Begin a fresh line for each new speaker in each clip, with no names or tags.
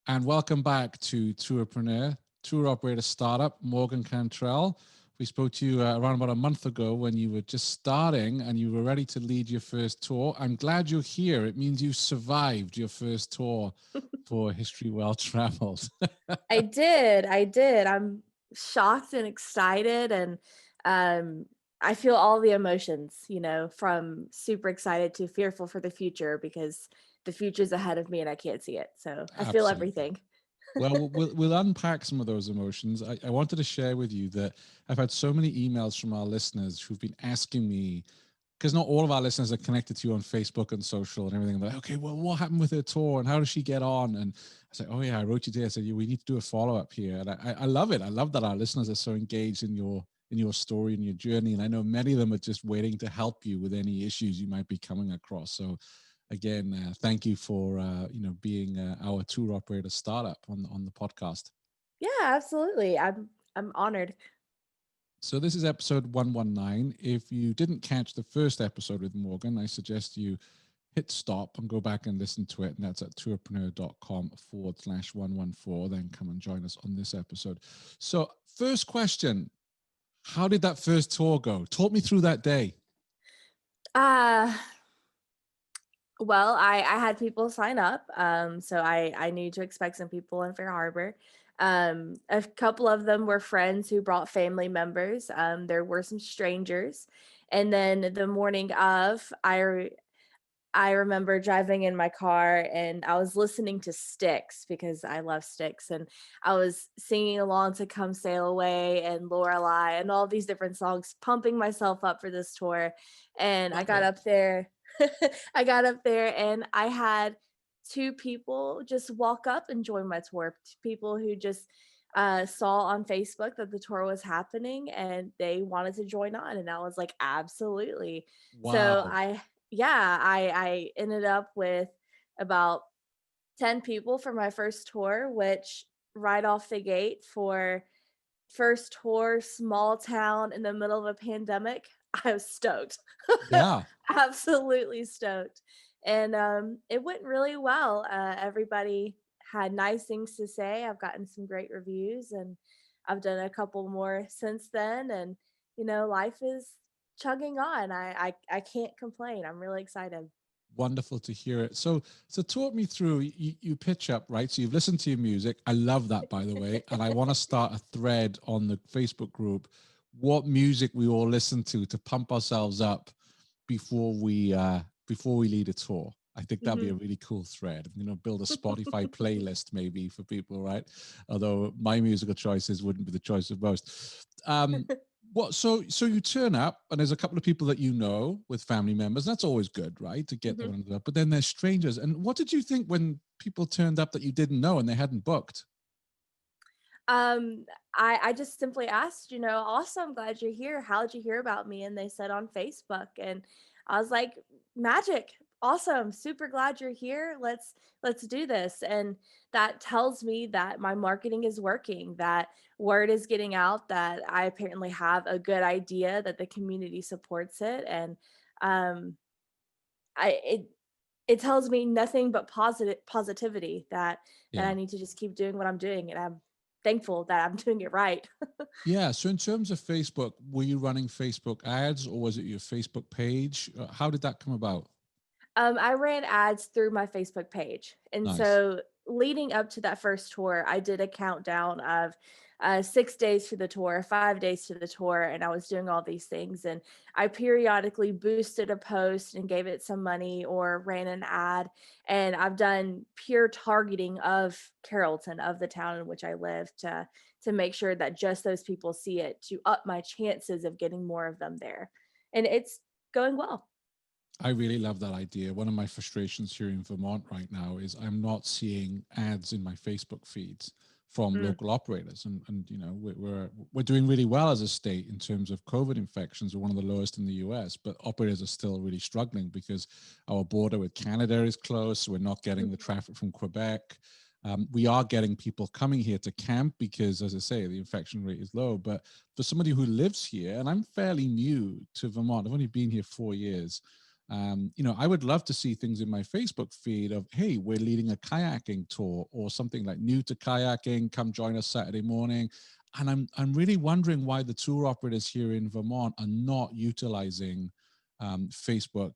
And welcome back to Tourpreneur, tour operator startup, Morgan Cantrell. We spoke to you around about a month ago when you were just starting and you were ready to lead your first tour. I'm glad you're here. It means you survived your first tour for History Well Traveled.
I did. I'm shocked and excited, and I feel all the emotions, from super excited to fearful for the future because the future's ahead of me and I can't see it. So I feel
Absolutely.
everything.
Well, we'll unpack some of those emotions. I wanted to share with you that I've had so many emails from our listeners who've been asking me, because not all of our listeners are connected to you on Facebook and social and everything. They're like, okay, well, what happened with her tour and how does she get on? And I said, oh yeah, I wrote you today. I said, we need to do a follow-up here. And I love it. I love that our listeners are so engaged in your story and your journey. And I know many of them are just waiting to help you with any issues you might be coming across. So again, thank you for being our tour operator startup on the podcast.
Yeah, absolutely. I'm honored.
So this is episode 119. If you didn't catch the first episode with Morgan, I suggest you hit stop and go back and listen to it. And that's at tourpreneur.com/114. Then come and join us on this episode. So first question, how did that first tour go? Talk me through that day.
Uh well, I had people sign up. So I knew to expect some people in FareHarbor. A couple of them were friends who brought family members. There were some strangers. And then the morning of, I remember driving in my car and I was listening to Styx because I love Styx, and I was singing along to Come Sail Away and Lorelei and all these different songs, pumping myself up for this tour. And I
Love
got
it.
up there. I got up there and I had two people just walk up and join my tour. People who just saw on Facebook that the tour was happening and they wanted to join on. And I was like, absolutely. So
Wow.
I ended up with about 10 people for my first tour, which right off the gate for first tour, small town in the middle of a pandemic, I was stoked.
Yeah.
Absolutely stoked. And it went really well. Everybody had nice things to say. I've gotten some great reviews and I've done a couple more since then. And, life is chugging on. I can't complain. I'm really excited.
Wonderful to hear it. So talk me through, you pitch up, right? So you've listened to your music. I love that, by the way. And I want to start a thread on the Facebook group, what music we all listen to pump ourselves up before we lead a tour. I think that'd be a
Mhm.
really cool thread. Build a Spotify playlist maybe for people, right? Although my musical choices wouldn't be the choice of most. What so you turn up and there's a couple of people that you know with family members. That's always good, right? To get there
Mhm.
and up. But then there's strangers. And what did you think when people turned up that you didn't know and they hadn't booked?
Um, I just simply asked, awesome, glad you're here. How'd you hear about me? And they said on Facebook. And I was like, magic, awesome, super glad you're here. Let's do this. And that tells me that my marketing is working, that word is getting out, that I apparently have a good idea, that the community supports it. And um I it tells me nothing but positivity that I
Yeah.
need to just keep doing what I'm doing, and I'm thankful that I'm doing it right.
Yeah. So in terms of Facebook, were you running Facebook ads or was it your Facebook page? How did that come about?
I ran ads through my Facebook page. And
Nice.
so leading up to that first tour, I did a countdown of 6 days for the tour, 5 days to the tour, and I was doing all these things. And I periodically boosted a post and gave it some money or ran an ad. And I've done pure targeting of Carrollton, of the town in which I live, to make sure that just those people see it, to up my chances of getting more of them there. And it's going well.
I really love that idea. One of my frustrations here in Vermont right now is I'm not seeing ads in my Facebook feeds from
Mm.
local operators, and we're doing really well as a state in terms of COVID infections. We're one of the lowest in the U.S., but operators are still really struggling because our border with Canada is close. We're not getting the
Mhm.
traffic from Quebec. We are getting people coming here to camp because, as I say, the infection rate is low. But for somebody who lives here, and I'm fairly new to Vermont, I've only been here 4 years. I would love to see things in my Facebook feed of, hey, we're leading a kayaking tour or something like new to kayaking, come join us Saturday morning. And I'm really wondering why the tour operators here in Vermont are not utilizing Facebook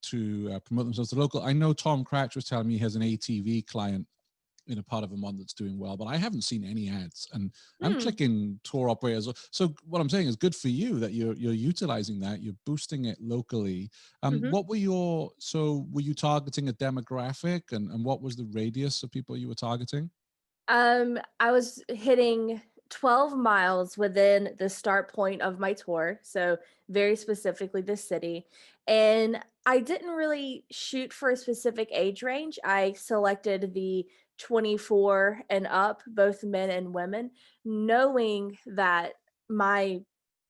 to promote themselves to local. I know Tom Cratch was telling me he has an ATV client in a part of Vermont that's doing well, but I haven't seen any ads, and I'm clicking tour operators. So what I'm saying is good for you that you're utilizing that, you're boosting it locally. What were were you targeting a demographic, and what was the radius of people you were targeting?
I was hitting 12 miles within the start point of my tour, so very specifically the city. And I didn't really shoot for a specific age range. I selected the 24 and up, both men and women, knowing that my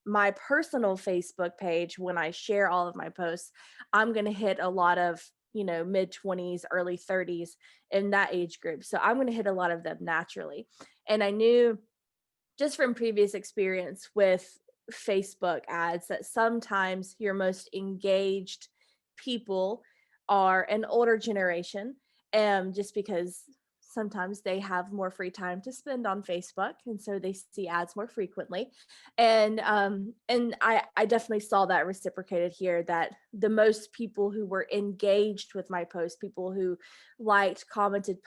my personal Facebook page, when I share all of my posts, I'm going to hit a lot of, mid 20s, early 30s in that age group. So I'm going to hit a lot of them naturally. And I knew just from previous experience with Facebook ads that sometimes your most engaged people are an older generation, just because sometimes they have more free time to spend on Facebook, and so they see ads more frequently. And I definitely saw that reciprocated here, that the most people who were engaged with my post, people who liked, commented,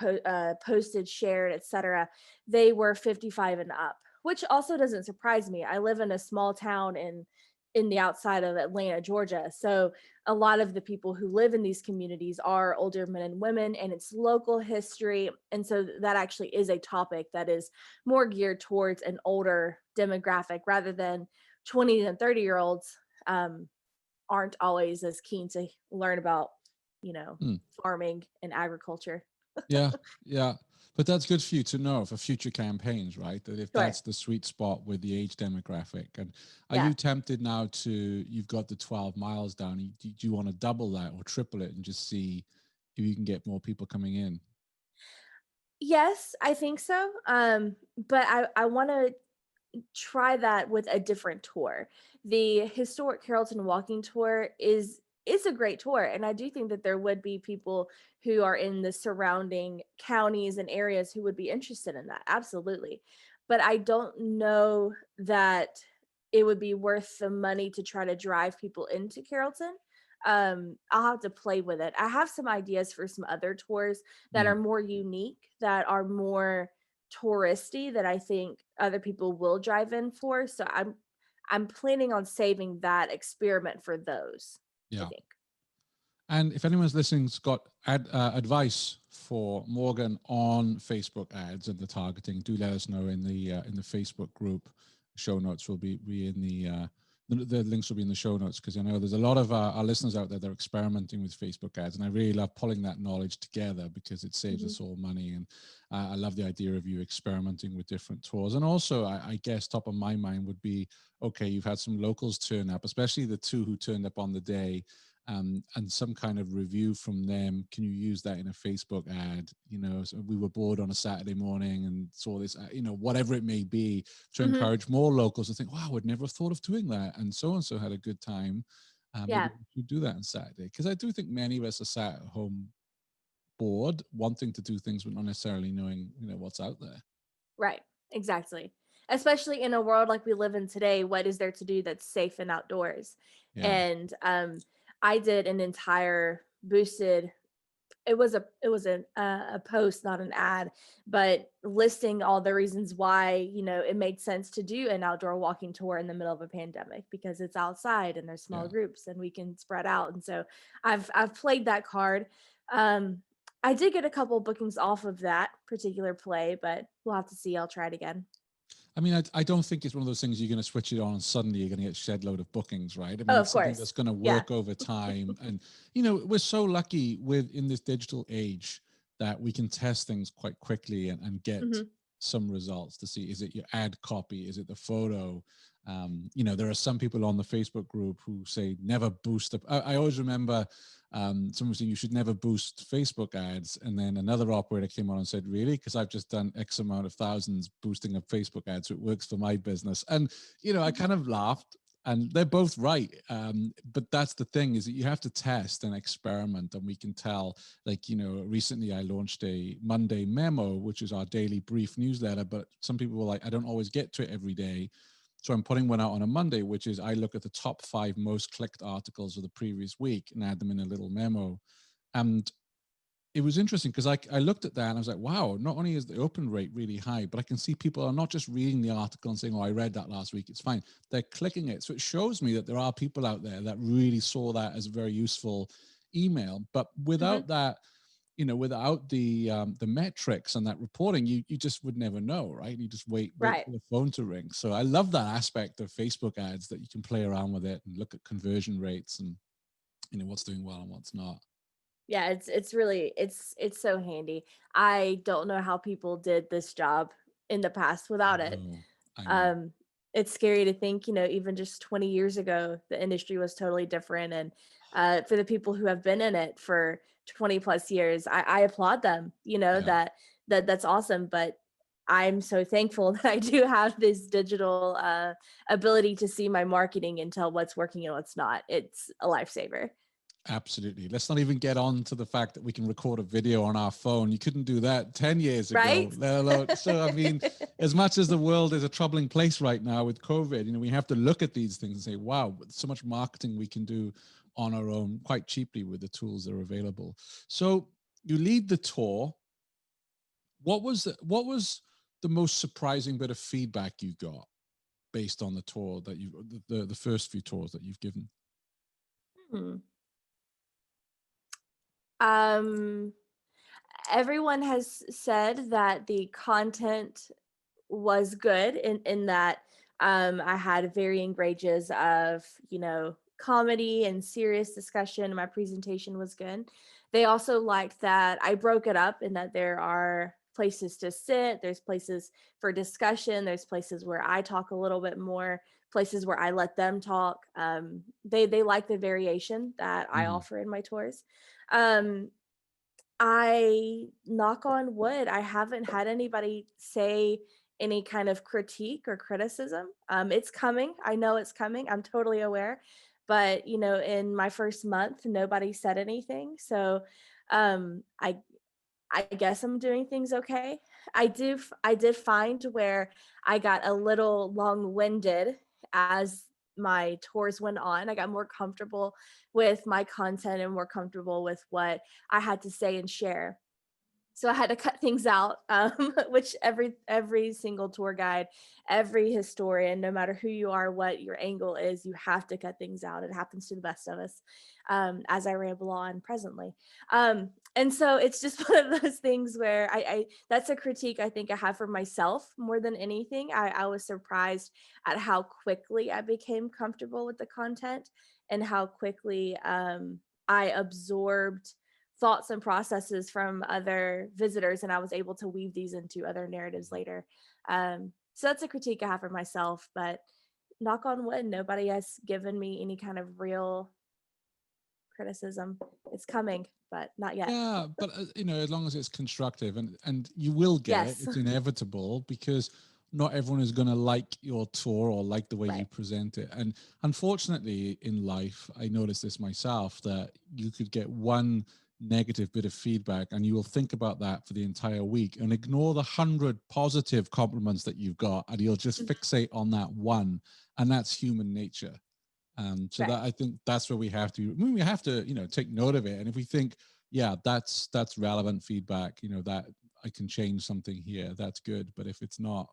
posted, shared, etc., they were 55 and up, which also doesn't surprise me. I live in a small town in the outside of Atlanta, Georgia. So a lot of the people who live in these communities are older men and women, and it's local history. And so that actually is a topic that is more geared towards an older demographic rather than 20 and 30-year-olds aren't always as keen to learn about, farming and agriculture.
Yeah, yeah. But that's good for you to know for future campaigns, right? That if
Sure.
that's the sweet spot with the age demographic. And are
Yeah.
you tempted now you've got the 12 miles down, do you want to double that or triple it and just see if you can get more people coming in?
Yes, I think so. But I want to try that with a different tour. The historic Carrollton walking tour is a great tour, and I do think that there would be people who are in the surrounding counties and areas who would be interested in that. Absolutely. But I don't know that it would be worth the money to try to drive people into Carrollton. I'll have to play with it. I have some ideas for some other tours that
Mm.
are more unique, that are more touristy, that I think other people will drive in for. So I'm planning on saving that experiment for those, I
Yeah.
think.
And if anyone's listening's got advice for Morgan on Facebook ads and the targeting, do let us know in the Facebook group. Show notes will be in the links will be in the show notes, because I know there's a lot of our listeners out there that are experimenting with Facebook ads, and I really love pulling that knowledge together because it saves us all money. And I love the idea of you experimenting with different tours. And also, I guess top of my mind would be, okay, you've had some locals turn up, especially the two who turned up on the day. And some kind of review from them. Can you use that in a Facebook ad? So we were bored on a Saturday morning and saw this, whatever it may be, to
Hmm.
encourage more locals to think, wow, I'd never have thought of doing that. And so had a good time. Maybe
Yeah,
we should do that on Saturday. Because I do think many of us are sat at home bored, wanting to do things, but not necessarily knowing, what's out there.
right. Exactly. Especially in a world like we live in today, what is there to do that's safe and outdoors?
Yeah.
And I did an entire boosted, it was a post, not an ad, but listing all the reasons why it made sense to do an outdoor walking tour in the middle of a pandemic, because it's outside and there's small
Yeah.
groups and we can spread out. And so I've played that card. I did get a couple bookings off of that particular play, but we'll have to see. I'll try it again.
I mean, I don't think it's one of those things you're going to switch it on and suddenly you're going to get a shed load of bookings, right? I mean,
Oh,
it's
of
something
course.
that's going to
Yeah.
work over time. And, we're so lucky in this digital age that we can test things quite quickly and get
Hmm.
some results to see, is it your ad copy? Is it the photo? There are some people on the Facebook group who say never boost up. I always remember someone saying you should never boost Facebook ads. And then another operator came on and said, really? Because I've just done X amount of thousands boosting up Facebook ads. So it works for my business. And, I kind of laughed. And they're both right. But that's the thing, is that you have to test and experiment. And we can tell, like, recently I launched a Monday memo, which is our daily brief newsletter, but some people were like, I don't always get to it every day. So I'm putting one out on a Monday, which is I look at the top 5 most clicked articles of the previous week and add them in a little memo. And it was interesting because I looked at that and I was like, wow, not only is the open rate really high, but I can see people are not just reading the article and saying, oh, I read that last week, it's fine. They're clicking it. So it shows me that there are people out there that really saw that as a very useful email. But
Mm-hmm.
without that, without the metrics and that reporting, you just would never know, right? You just wait
Right.
for the phone to ring. So I love that aspect of Facebook ads, that you can play around with it and look at conversion rates and what's doing well and what's not.
Yeah, it's really it's so handy. I don't know how people did this job in the past without it.
I know.
Um, it's scary to think, even just 20 years ago, the industry was totally different. And for the people who have been in it for 20 plus years, I applaud them,
Yeah.
that's awesome. But I'm so thankful that I do have this digital ability to see my marketing and tell what's working and what's not. It's a lifesaver.
Absolutely. Let's not even get on to the fact that we can record a video on our phone. You couldn't do that 10 years ago,
Right?
let alone. So, I mean, as much as the world is a troubling place right now with COVID, we have to look at these things and say, wow, so much marketing we can do on our own quite cheaply with the tools that are available. So you lead the tour. What was the most surprising bit of feedback you got based on the tour that the first few tours that you've given?
Hmm. Um, Everyone has said that the content was good in that I had varying ranges of, comedy and serious discussion. My presentation was good. They also liked that I broke it up in that there are places to sit, there's places for discussion, there's places where I talk a little bit more, places where I let them talk. They like the variation that I
Mm.
offer in my tours. Um, I knock on wood, I haven't had anybody say any kind of critique or criticism. It's coming. I know it's coming. I'm totally aware. But, in my first month, nobody said anything. So um, I I guess I'm doing things okay. I did find where I got a little long-winded as my tours went on. I got more comfortable with my content and more comfortable with what I had to say and share. So I had to cut things out, which every single tour guide, every historian, no matter who you are, what your angle is, you have to cut things out. It happens to the best of us, as I ramble on presently. And so it's just one of those things where I that's a critique I think I have for myself more than anything. I was surprised at how quickly I became comfortable with the content and how quickly I absorbed thoughts and processes from other visitors, and I was able to weave these into other narratives later. So that's a critique I have for myself, but knock on wood, nobody has given me any kind of real criticism. It's coming, but not yet.
Yeah, but as long as it's constructive, and you will get it,
Yes.
it's inevitable, because not everyone is going to like your tour or like the way you
Right.
present it. And unfortunately, in life, I noticed this myself, that you could get one negative bit of feedback and you will think about that for the entire week and ignore the 100 positive compliments that you've got, and you'll just
Mhm.
fixate on that one. And that's human nature. So
Right.
that, I think that's where we have to, I mean, we have to, take note of it. And if we think, yeah, that's relevant feedback, that I can change something here, that's good. But if it's not,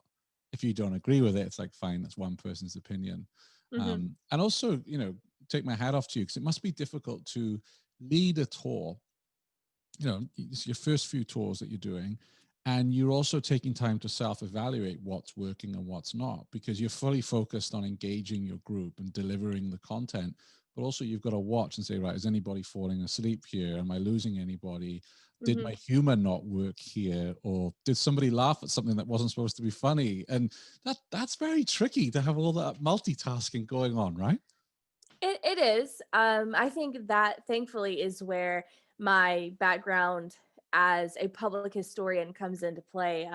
if you don't agree with it, it's like, fine, that's one person's opinion.
Hmm.
And also, take my hat off to you, because it must be difficult to lead a tour. It's your first few tours that you're doing, and you're also taking time to self-evaluate what's working and what's not, because you're fully focused on engaging your group and delivering the content. But also you've got to watch and say, right, is anybody falling asleep here? Am I losing anybody? Did
Hmm.
my humor not work here? Or did somebody laugh at something that wasn't supposed to be funny? And that's very tricky to have all that multitasking going on, right?
It is. I think that thankfully is where my background as a public historian comes into play.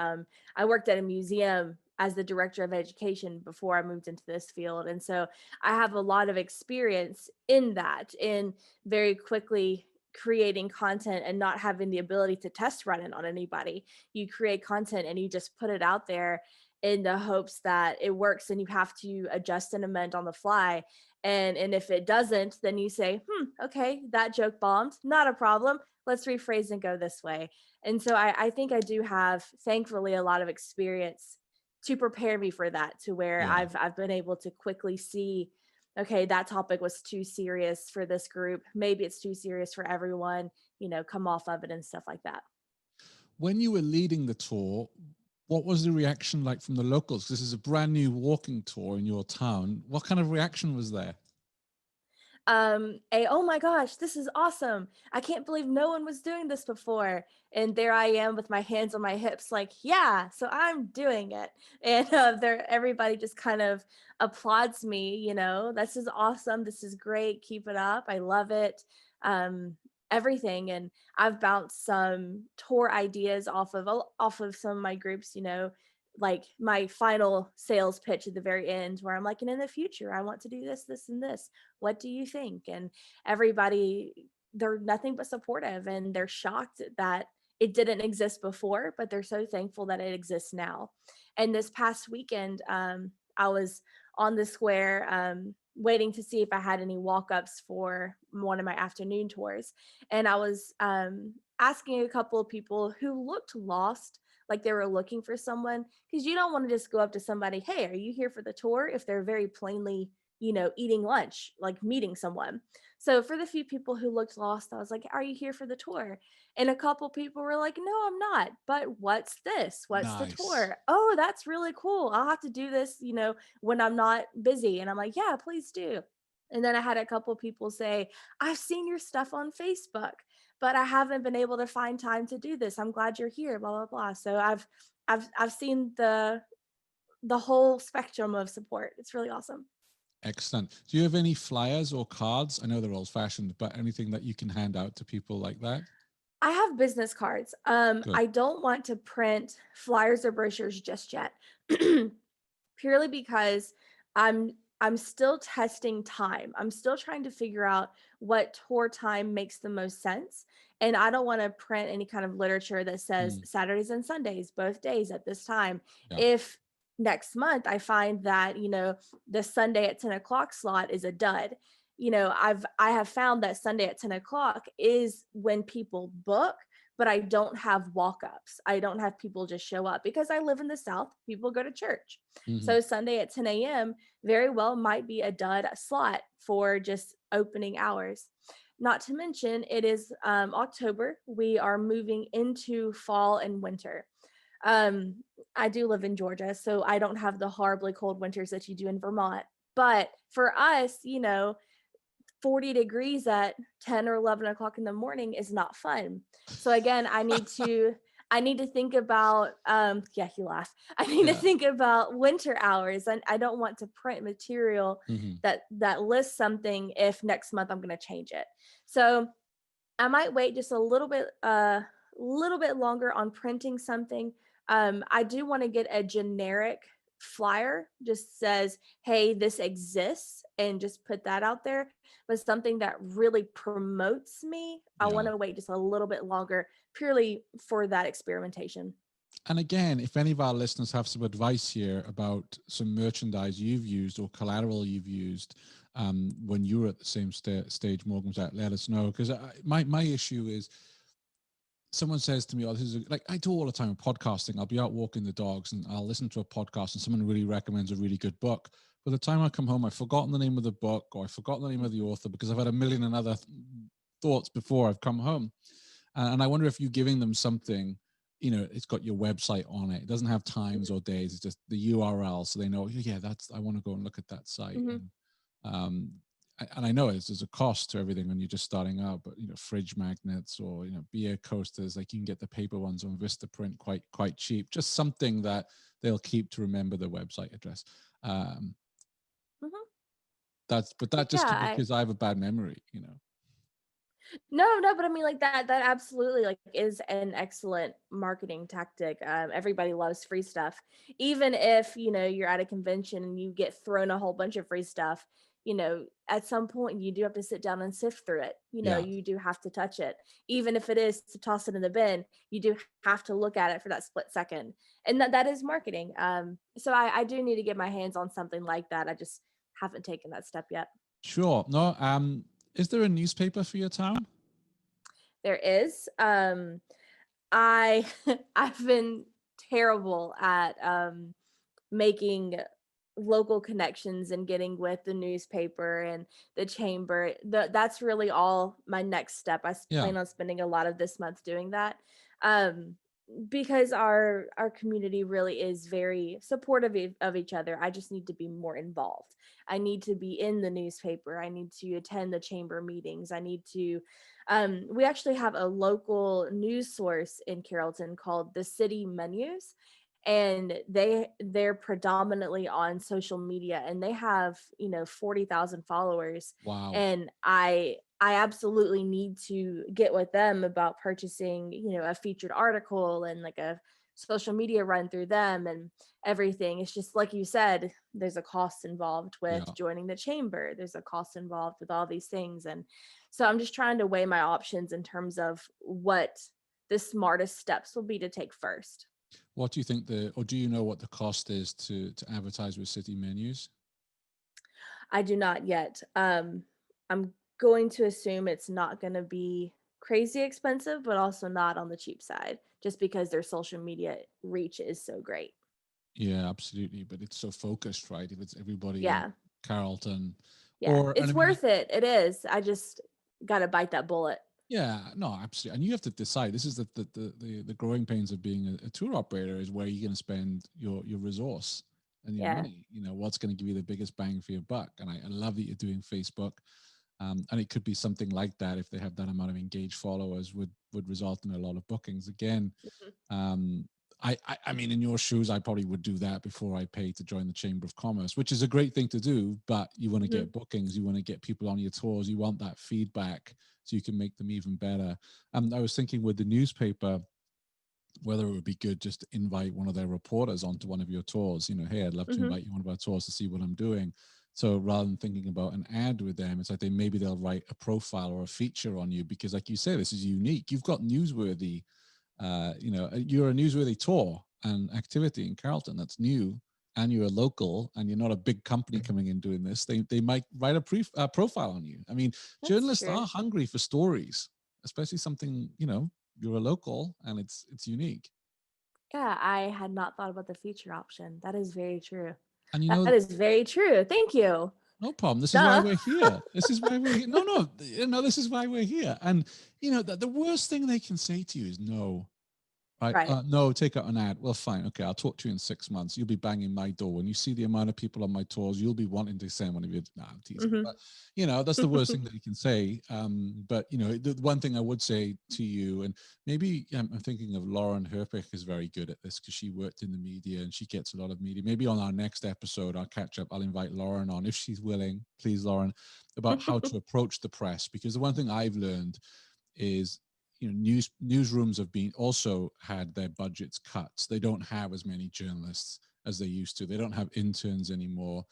I worked at a museum as the director of education before I moved into this field. And so I have a lot of experience in that, in very quickly creating content and not having the ability to test run it on anybody. You create content and you just put it out there in the hopes that it works, and you have to adjust and amend on the fly. And if it doesn't, then you say, okay, that joke bombed, not a problem. Let's rephrase and go this way. And so I think I do have, thankfully, a lot of experience to prepare me for that, to where
Yeah.
I've been able to quickly see, okay, that topic was too serious for this group. Maybe it's too serious for everyone, come off of it and stuff like that.
When you were leading the tour, what was the reaction like from the locals? This is a brand new walking tour in your town. What kind of reaction was there?
Oh my gosh, this is awesome. I can't believe no one was doing this before. And there I am with my hands on my hips, like, yeah, so I'm doing it. And everybody just kind of applauds me, this is awesome. This is great. Keep it up. I love it. Um, Everything. And I've bounced some tour ideas off of some of my groups, like my final sales pitch at the very end, where I'm like, and in the future, I want to do this, this, and this. What do you think? And everybody, they're nothing but supportive, and they're shocked that it didn't exist before, but they're so thankful that it exists now. And this past weekend, I was on the square, waiting to see if I had any walk-ups for one of my afternoon tours. And I was asking a couple of people who looked lost, like they were looking for someone, because you don't want to just go up to somebody, hey, are you here for the tour, if they're very plainly, eating lunch, like meeting someone. So for the few people who looked lost, I was like, are you here for the tour? And a couple people were like, no, I'm not. But what's this? What's the
Nice.
tour? Oh, that's really cool. I'll have to do this, when I'm not busy. And I'm like, yeah, please do. And then I had a couple people say, I've seen your stuff on Facebook, but I haven't been able to find time to do this. I'm glad you're here, blah, blah, blah. So I've seen the whole spectrum of support. It's really awesome.
Excellent. Do you have any flyers or cards? I know they're old fashioned, but anything that you can hand out to people like that?
I have business cards.
Good.
I don't want to print flyers or brochures just yet, purely because I'm I'm still testing time. I'm still trying to figure out what tour time makes the most sense. And I don't want to print any kind of literature that says
Mm,
Saturdays and Sundays, both days at this time.
yeah.
If next month I find that, the Sunday at 10 o'clock slot is a dud, I have found that Sunday at 10 o'clock is when people book, but I don't have walk-ups. I don't have people just show up, because I live in the South. People go to church.
Hmm.
So Sunday at 10 a.m. very well might be a dud slot for just opening hours. Not to mention, it is October. We are moving into fall and winter. Um, I do live in Georgia, so I don't have the horribly cold winters that you do in Vermont. But for us, 40 degrees at 10 or 11 o'clock in the morning is not fun. So again, I need to think about, yeah, you laugh. I need to
Yeah.
think about winter hours, and I don't want to print material
Hmm.
that lists something if next month I'm going to change it. So I might wait just a little bit longer on printing something. I do want to get a generic flyer, just says, hey, this exists, and just put that out there. But something that really promotes me, I want
Yeah.
to wait just a little bit longer, purely for that experimentation.
And again, if any of our listeners have some advice here about some merchandise you've used or collateral you've used when you were at the same stage Morgan was at, let us know. Because my issue is, someone says to me, oh, this is like I do all the time in podcasting. I'll be out walking the dogs and I'll listen to a podcast and someone really recommends a really good book. By the time I come home, I've forgotten the name of the book, or I've forgotten the name of the author, because I've had a million and other thoughts before I've come home. And I wonder if you giving them something, it's got your website on it. It doesn't have times or days. It's just the URL. So they know, yeah, I want to go and look at that site.
Mm-hmm.
Um, and I know there's a cost to everything when you're just starting out, but fridge magnets or beer coasters, like you can get the paper ones on Vistaprint quite cheap. Just something that they'll keep to remember the website address. Um,
Mm-hmm.
but that just
Yeah,
could be because I have a bad memory.
No, but I mean, like, that absolutely, like, is an excellent marketing tactic. Everybody loves free stuff. Even if, you're at a convention and you get thrown a whole bunch of free stuff, at some point you do have to sit down and sift through it.
Yeah.
You do have to touch it. Even if it is to toss it in the bin, you do have to look at it for that split second. And that is marketing. So I do need to get my hands on something like that. I just haven't taken that step yet.
Sure. No, is there a newspaper for your town?
There is. I I've been terrible at making local connections and getting with the newspaper and the chamber. That's really all my next step.
Yeah.
Plan on spending a lot of this month doing that. Um, because our community really is very supportive of each other. I just need to be more involved. I need to be in the newspaper. I need to attend the chamber meetings. I need to we actually have a local news source in Carrollton called the City Menus, and they're predominantly on social media, and they have 40,000 followers.
Wow.
And I absolutely need to get with them about purchasing a featured article and like a social media run through them and everything. It's just like you said, there's a cost involved with
Yeah.
joining the chamber, there's a cost involved with all these things. And so I'm just trying to weigh my options in terms of what the smartest steps will be to take first.
What do you think or do you know what the cost is to advertise with city menus?
I do not yet. I'm going to assume it's not going to be crazy expensive, but also not on the cheap side, just because their social media reach is so great.
Yeah, absolutely. But it's so focused, right? If it's everybody in
Yeah.
Carrollton,
Yeah.
and
It's
I mean,
worth it. It is. I just got to bite that bullet.
yeah, no, absolutely. And you have to decide. This is the growing pains of being a tour operator is where you're going to spend your resource and your
Yeah.
money. What's going to give you the biggest bang for your buck. And I love that you're doing Facebook. And it could be something like that if they have that amount of engaged followers would result in a lot of bookings. Again,
Mhm.
um, I mean, in your shoes, I probably would do that before I pay to join the Chamber of Commerce, which is a great thing to do. But you want to
Mhm.
get bookings, you want to get people on your tours, you want that feedback so you can make them even better. I was thinking with the newspaper, whether it would be good just to invite one of their reporters onto one of your tours. Hey, I'd love to
Mhm.
invite you on one of our tours to see what I'm doing. So rather than thinking about an ad with them, it's like maybe they'll write a profile or a feature on you because, like you say, this is unique. You've got newsworthy. You're a newsworthy tour and activity in Carrollton that's new, and you're a local, and you're not a big company coming in doing this. They might write a profile on you. I mean,
That's
journalists
true.
are hungry for stories, especially something you're a local and it's unique.
Yeah, I had not thought about the feature option. That is very true.
And
That is very true. Thank you.
no problem. This is why
Duh.
we're here. This is why we're here. No, this is why we're here. And the worst thing they can say to you is no. Right.
Right.
No, take out an ad. Well, fine. Okay. I'll talk to you in 6 months. You'll be banging my door. When you see the amount of people on my tours, you'll be wanting to send one of your, nah, I'm teasing.
Mhm.
But, that's the worst thing that you can say. But, the one thing I would say to you, and maybe I'm thinking of Lauren Herpich is very good at this because she worked in the media and she gets a lot of media. Maybe on our next episode, our catch up, I'll invite Lauren on if she's willing. Please, Lauren, about how to approach the press. Because the one thing I've learned is newsrooms have been also had their budgets cut. They don't have as many journalists as they used to. They don't have interns anymore.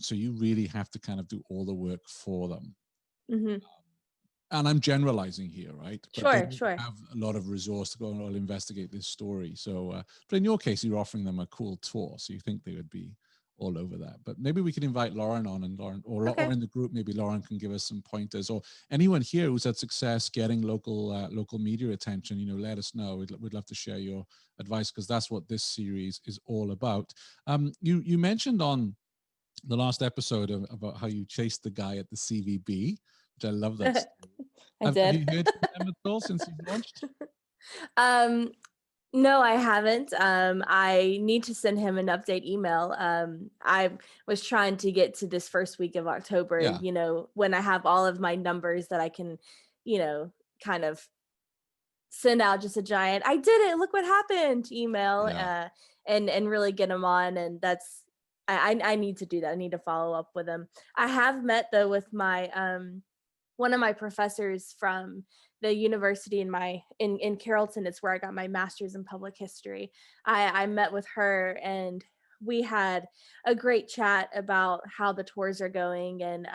So you really have to kind of do all the work for them.
Mhm.
And I'm generalizing here, right? But they
Sure,
don't
sure.
have a lot of resource to go and investigate this story. So, but in your case, you're offering them a cool tour, so you think they would be all over that. But maybe we could invite Lauren on, and Lauren, or
Okay.
in the group, maybe Lauren can give us some pointers, or anyone here who's had success getting local media attention. Let us know. We'd love to share your advice because that's what this series is all about. You mentioned on the last episode about how you chased the guy at the CVB, which I love that story.
I
Have
did.
you heard from them at all since you've launched?
Um, no, I haven't. I need to send him an update email. I was trying to get to this first week of October,
Yeah,
when I have all of my numbers that I can, kind of send out just a giant, I did it, look what happened email,
yeah,
and really get him on. And that's, I need to do that. I need to follow up with him. I have met though with my one of my professors from the university in Carrollton, it's where I got my master's in public history. I met with her and we had a great chat about how the tours are going, and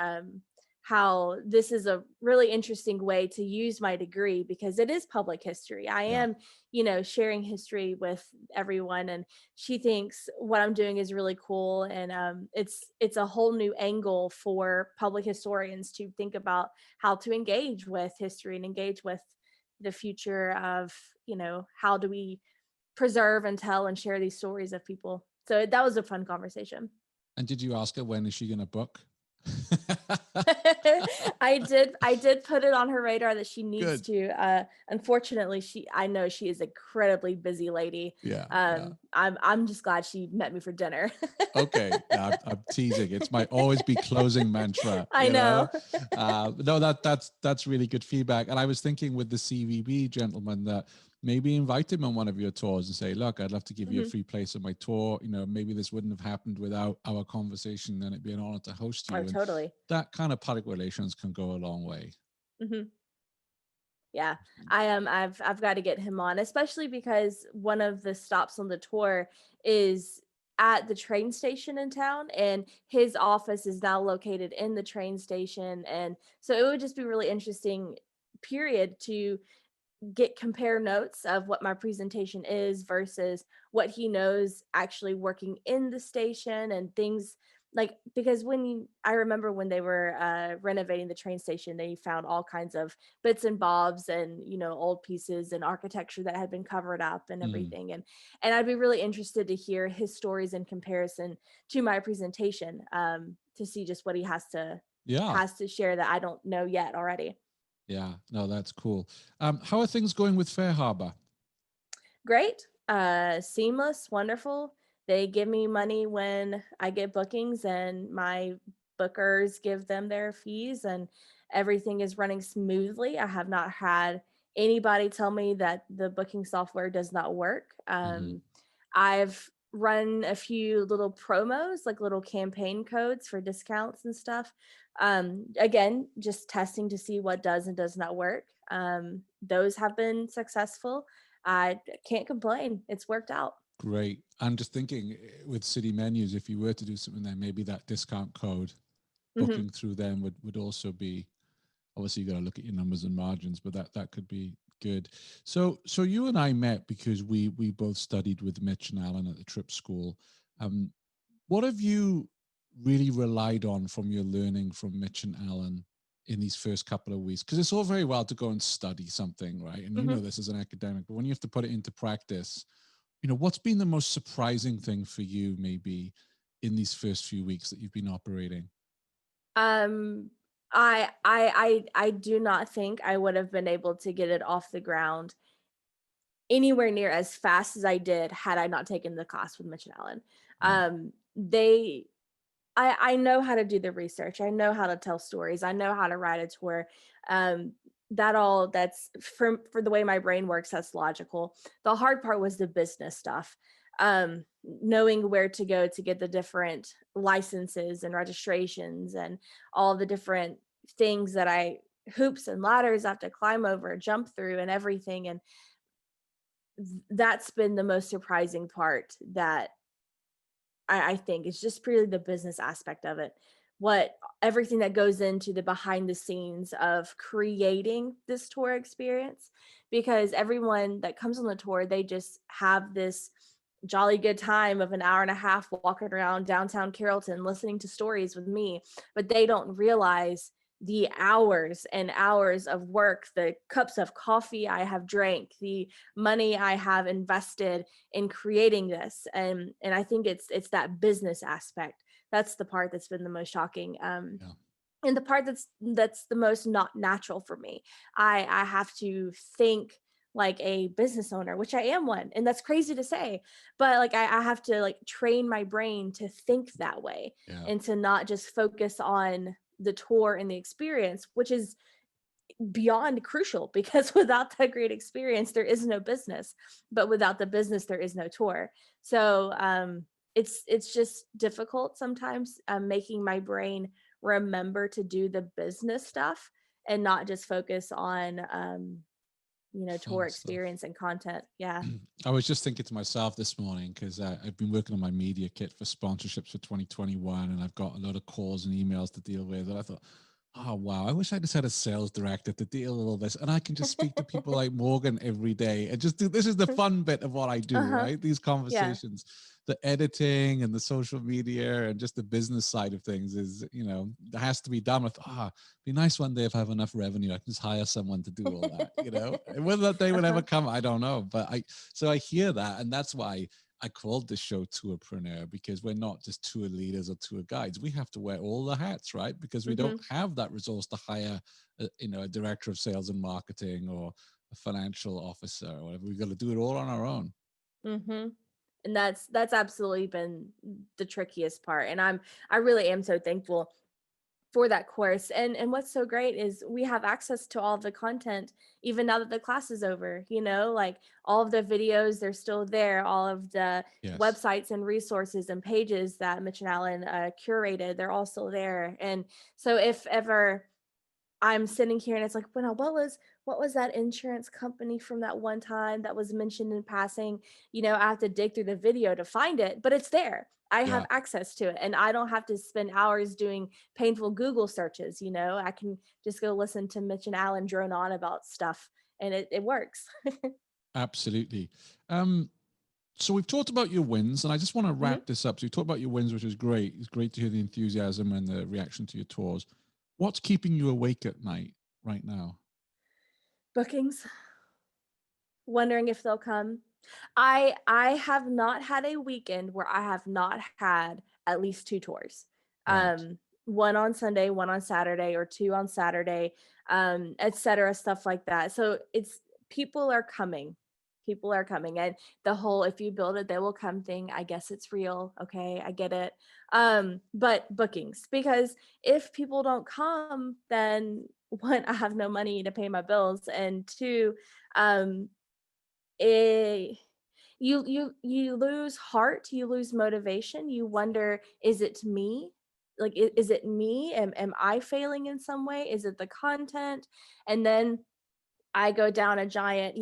how this is a really interesting way to use my degree, because it is public history. I
Yeah.
am, sharing history with everyone, and she thinks what I'm doing is really cool. And it's a whole new angle for public historians to think about how to engage with history and engage with the future of, how do we preserve and tell and share these stories of people. So that was a fun conversation.
And did you ask her when is she going to book?
I did put it on her radar that she needs
Good.
to. Unfortunately, I know she is an incredibly busy lady.
Yeah.
I'm just glad she met me for dinner.
Okay. I'm teasing. It's my always be closing mantra.
I know.
No, that's really good feedback. And I was thinking with the CVB gentleman that maybe invite him on one of your tours and say, look, I'd love to give you a free place on my tour. Maybe this wouldn't have happened without our conversation, and it'd be an honor to host you.
Oh,
And
totally.
that kind of public relations can go a long way.
Mm-hmm. Yeah, I've got to get him on, especially because one of the stops on the tour is at the train station in town, and his office is now located in the train station. And so it would just be really interesting, period, to compare notes of what my presentation is versus what he knows actually working in the station and things like, because I remember when they were renovating the train station, they found all kinds of bits and bobs and, old pieces and architecture that had been covered up and everything. And I'd be really interested to hear his stories in comparison to my presentation, to see just what he has to share that I don't know yet already.
Yeah, no, that's cool. How are things going with FareHarbor?
Great, seamless, wonderful. They give me money when I get bookings, and my bookers give them their fees, and everything is running smoothly. I have not had anybody tell me that the booking software does not work. I've run a few little promos, like little campaign codes for discounts and stuff. Again, just testing to see what does and does not work. Those have been successful. I can't complain. It's worked out.
Great. I'm just thinking with city menus, if you were to do something there, maybe that discount code booking through them would also be, obviously you got to look at your numbers and margins, but that could be good. So you and I met because we both studied with Mitch and Alan at the TripSchool. What have you really relied on from your learning from Mitch and Alan in these first couple of weeks? Because it's all very well to go and study something, right? And you know this as an academic, but when you have to put it into practice, what's been the most surprising thing for you maybe in these first few weeks that you've been operating?
I do not think I would have been able to get it off the ground anywhere near as fast as I did had I not taken the class with Mitch and Alan. I know how to do the research. I know how to tell stories. I know how to write a tour. That's for the way my brain works, that's logical. The hard part was the business stuff. Knowing where to go to get the different licenses and registrations and all the different things that hoops and ladders I have to climb over, jump through and everything. And that's been the most surprising part, that I think it's just really the business aspect of it. Everything that goes into the behind the scenes of creating this tour experience, because everyone that comes on the tour, they just have this jolly good time of an hour and a half walking around downtown Carrollton, listening to stories with me, but they don't realize the hours and hours of work, the cups of coffee I have drank, the money I have invested in creating this. And I think it's that business aspect. That's the part that's been the most shocking. And the part that's the most not natural for me. I have to think like a business owner, which I am one. And that's crazy to say, but like I have to like train my brain to think that way and to not just focus on the tour and the experience, which is beyond crucial, because without that great experience, there is no business, but without the business, there is no tour. So it's just difficult sometimes, making my brain remember to do the business stuff and not just focus on, tour
Fun stuff.
experience and content. Yeah.
I was just thinking to myself this morning because I've been working on my media kit for sponsorships for 2021, and I've got a lot of calls and emails to deal with. And I thought, oh wow, I wish I just had a sales director to deal with all this, and I can just speak to people like Morgan every day and just do. This is the fun bit of what I do,
Uh-huh.
right? These
Yeah.
conversations, the editing and the social media and just the business side of things is, that has to be done with. Be nice one day if I have enough revenue, I can just hire someone to do all that. And whether that day will ever
Uh-huh.
come, I don't know. But I hear that, and that's why I called this show Tourpreneur, because we're not just tour leaders or tour guides. We have to wear all the hats, right? Because we don't
Mm-hmm.
have that resource to hire, a director of sales and marketing or a financial officer or whatever. We've got to do it all on our own.
Mm-hmm. And that's absolutely been the trickiest part. And I really am so thankful for that course. And what's so great is we have access to all of the content even now that the class is over, like all of the videos, they're still there, all of the
Yes.
websites and resources and pages that Mitch and Allen curated, they're all still there. And so if ever I'm sitting here and it's like, well, what was that insurance company from that one time that was mentioned in passing? I have to dig through the video to find it, but it's there. I have
Yeah.
access to it, and I don't have to spend hours doing painful Google searches. I can just go listen to Mitch and Alan drone on about stuff, and it works.
Absolutely. So we've talked about your wins, and I just want to
Mhm.
wrap this up. So you talked about your wins, which is great. It's great to hear the enthusiasm and the reaction to your tours. What's keeping you awake at night right now?
Bookings, wondering if they'll come. I have not had a weekend where I have not had at least two tours.
Right.
One on Sunday, one on Saturday, or two on Saturday, et cetera, stuff like that. So it's people are coming. People are coming. And the whole if you build it, they will come thing, I guess it's real. Okay, I get it. But bookings, because if people don't come, then one, I have no money to pay my bills. And two, um, it you lose heart, you lose motivation, you wonder, is it me? Like, is it me? Am I failing in some way? Is it the content? And then I go down a giant,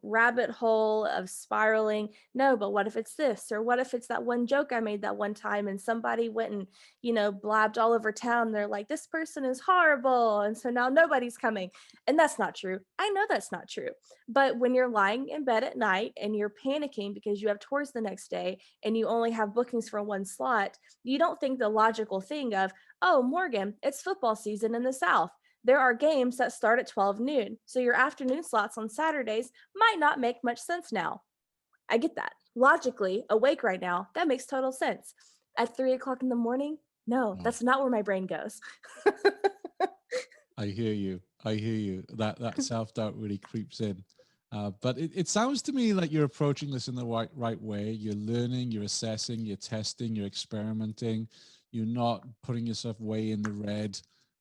rabbit hole of spiraling. No, but what if it's this? Or what if it's that one joke I made that one time and somebody went and, blabbed all over town. They're like, this person is horrible. And so now nobody's coming. And that's not true. I know that's not true. But when you're lying in bed at night and you're panicking because you have tours the next day and you only have bookings for one slot, you don't think the logical thing of, oh, Morgan, it's football season in the South. There are games that start at 12 noon. So your afternoon slots on Saturdays might not make much sense now. I get that. Logically, awake right now, that makes total sense. At 3 o'clock in the morning, no,
No.
that's not where my brain goes.
I hear you. I hear you. That self doubt really creeps in. But it sounds to me like you're approaching this in the right way. You're learning, you're assessing, you're testing, you're experimenting. You're not putting yourself way in the red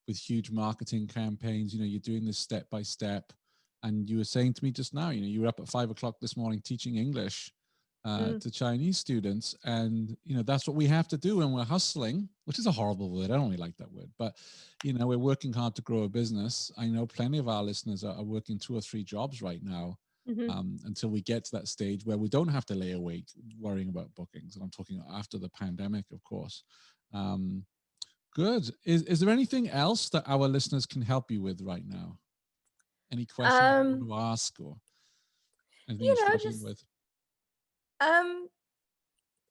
with huge marketing campaigns. You're doing this step by step. And you were saying to me just now, you were up at 5 o'clock this morning teaching English
Mm,
to Chinese students. And, that's what we have to do when we're hustling, which is a horrible word. I don't really like that word, but, we're working hard to grow a business. I know plenty of our listeners are working 2 or 3 jobs right now
mhm.
until we get to that stage where we don't have to lay awake worrying about bookings. And I'm talking after the pandemic, of course. Um, good. Is there anything else that our listeners can help you with right now? Any questions you want
Um,
to ask or anything you're struggling
just
with?
um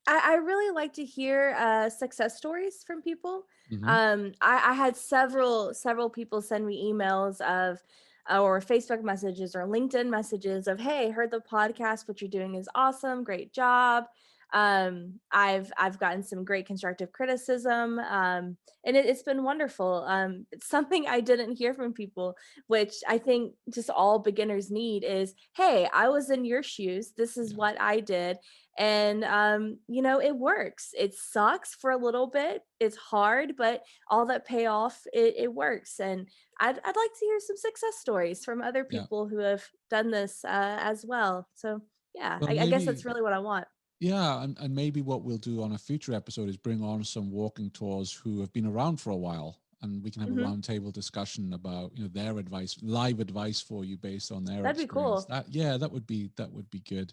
I really like to hear success stories from people.
Hmm.
I had several people send me emails of or Facebook messages or LinkedIn messages of, hey, heard the podcast, what you're doing is awesome, great job. I've gotten some great constructive criticism, and it's been wonderful. It's something I didn't hear from people, which I think just all beginners need is, hey, I was in your shoes, this is
Yeah.
what I did, and it works. It sucks for a little bit, it's hard, but all that pay off, it works. And I'd like to hear some success stories from other
Yeah.
people who have done this as well. So yeah,
Well,
I guess
maybe,
that's really what I want.
yeah, and maybe what we'll do on a future episode is bring on some walking tours who have been around for a while and we can have a
Hmm.
roundtable discussion about, you know, their advice, live advice for you based on their
That'd be
experience.
cool.
That, yeah, that would be good.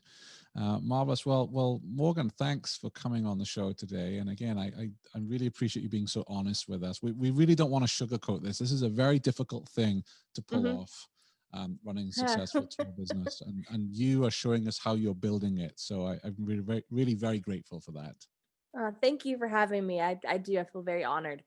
Marvelous. Well, Morgan, thanks for coming on the show today. And again, I really appreciate you being so honest with us. We really don't want to sugarcoat this. This is a very difficult thing to pull
Hmm.
off, running a
Yeah.
successful tour business, and you are showing us how you're building it. So I'm really very grateful for that.
Thank you for having me. I do. I feel very honored.